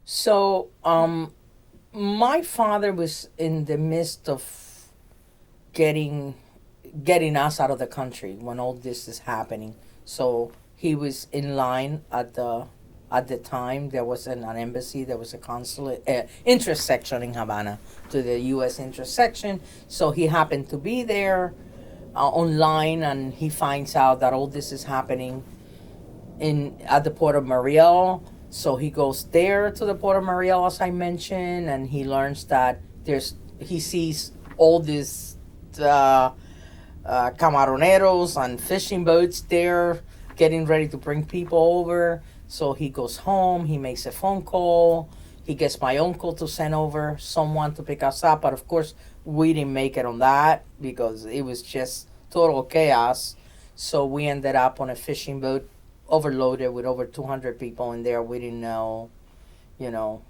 So, my father was in the midst of getting getting us out of the country when all this is happening. So he was in line at the time. There was an embassy. There was a consulate intersection in Havana to the U.S. intersection. So he happened to be there online, and he finds out that all this is happening in at the port of Mariel. So he goes there to the port of Mariel, as I mentioned, and he learns that he sees all these uh, camaroneros and fishing boats there getting ready to bring people over. So he goes home, he makes a phone call, he gets my uncle to send over someone to pick us up. But of course, we didn't make it on that because it was just total chaos. So we ended up on a fishing boat overloaded with over 200 people in there. We didn't know, you know,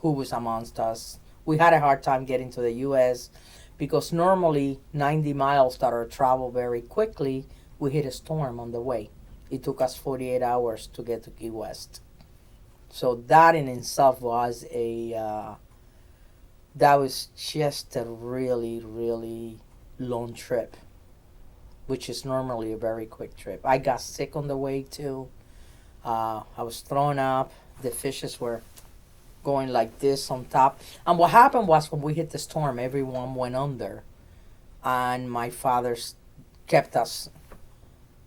who was amongst us. We had a hard time getting to the U.S. because normally 90 miles that are traveled very quickly, we hit a storm on the way. It took us 48 hours to get to Key West. So that in itself was that was just a really, really long trip, which is normally a very quick trip. I got sick on the way too. I was thrown up. The fishes were going like this on top. And what happened was when we hit the storm, everyone went under, and my father kept us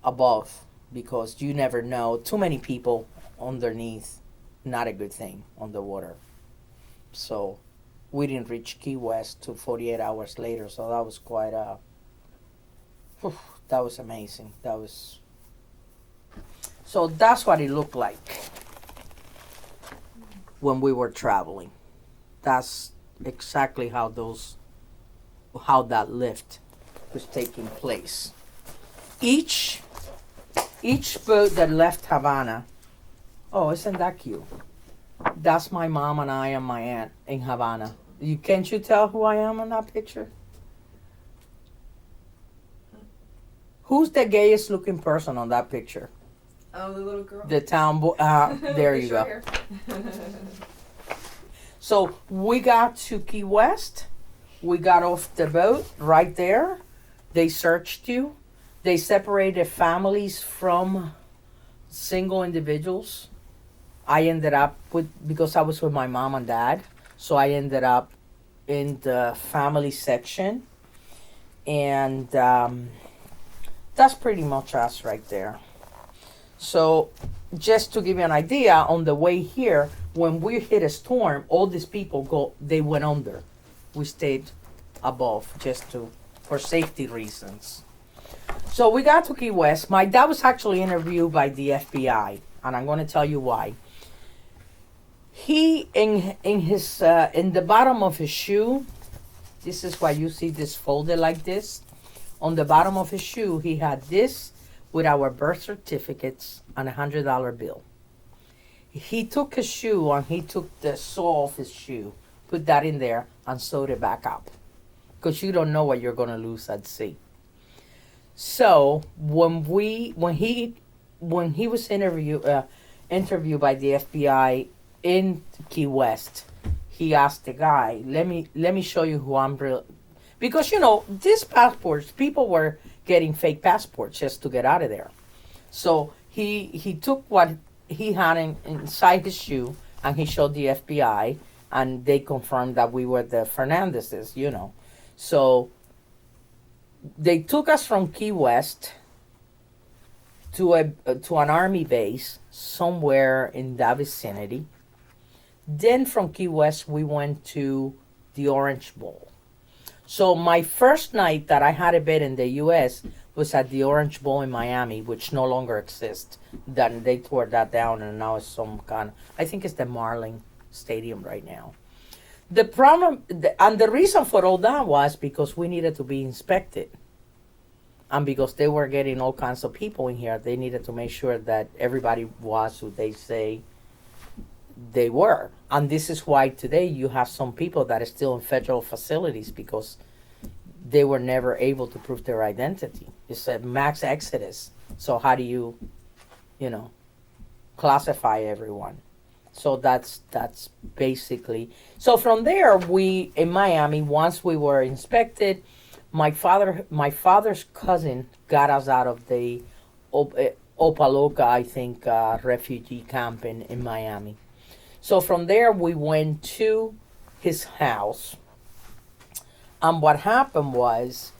above because you never know. Too many people underneath, not a good thing on the water. So we didn't reach Key West till 48 hours later. So that was quite a. Whew, that was amazing. That was. So that's what it looked like when we were traveling. That's exactly how that lift was taking place. Each each boat that left Havana. Oh, isn't that cute? That's my mom and I and my aunt in Havana. Can't you tell who I am in that picture? Who's the gayest looking person on that picture? Oh, the little girl. The town boy. There you go. So we got to Key West. We got off the boat right there. They searched you. They separated families from single individuals. I ended up because I was with my mom and dad. So I ended up in the family section. And that's pretty much us right there. So just to give you an idea, on the way here, when we hit a storm, all these people they went under. We stayed above for safety reasons. So we got to Key West. My dad was actually interviewed by the FBI, and I'm going to tell you why. He in the bottom of his shoe, this is why you see this folded like this. On the bottom of his shoe, he had this with our birth certificates and $100 bill. He took his shoe and he took the sole of his shoe, put that in there, and sewed it back up, because you don't know what you're going to lose at sea. So when he was interviewed by the FBI in Key West, he asked the guy, "Let me show you who I'm real," because these passports, people were getting fake passports just to get out of there. So he took what he had inside his shoe and he showed the FBI, and they confirmed that we were the Fernandezes. So they took us from Key West to an army base somewhere in that vicinity. Then from Key West we went to the Orange Bowl. So my first night that I had a bed in the U.S. was at the Orange Bowl in Miami, which no longer exists. Then they tore that down, and now it's some kind. I think it's the Marlin Stadium right now. The problem and the reason for all that was because we needed to be inspected, and because they were getting all kinds of people in here, they needed to make sure that everybody was who they say they were. And this is why today you have some people that are still in federal facilities because they were never able to prove their identity. It's a max exodus. So how do you classify everyone? So that's basically. So from there, we in Miami. Once we were inspected, my father's cousin got us out of the Opaloka, I think, refugee camp in Miami. So from there, we went to his house. And what happened was,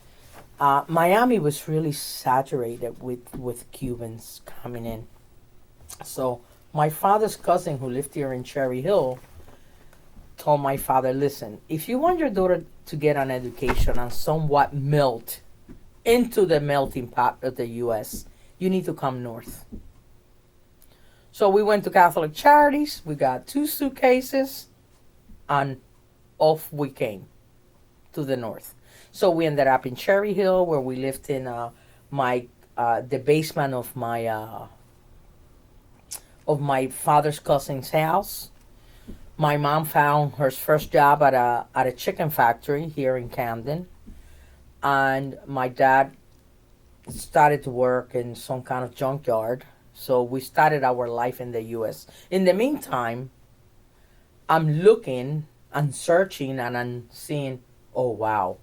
Miami was really saturated with Cubans coming in. So my father's cousin, who lived here in Cherry Hill, told my father, listen, if you want your daughter to get an education and somewhat melt into the melting pot of the U.S., you need to come north. So we went to Catholic Charities. We got 2 suitcases, and off we came to the north. So we ended up in Cherry Hill, where we lived in my the basement of my father's cousin's house. My mom found her first job at a chicken factory here in Camden, and my dad started to work in some kind of junkyard. So we started our life in the U.S. In the meantime, I'm looking and searching, and I'm seeing, oh wow,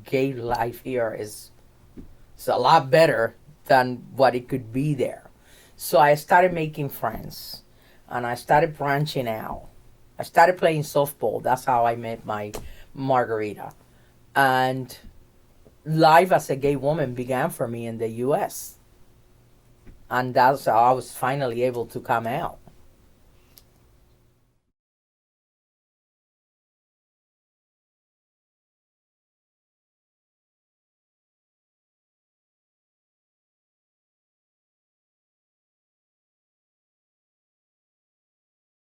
gay life here is a lot better than what it could be there. So I started making friends, and I started branching out. I started playing softball. That's how I met my Margarita. And life as a gay woman began for me in the U.S. And that's how I was finally able to come out.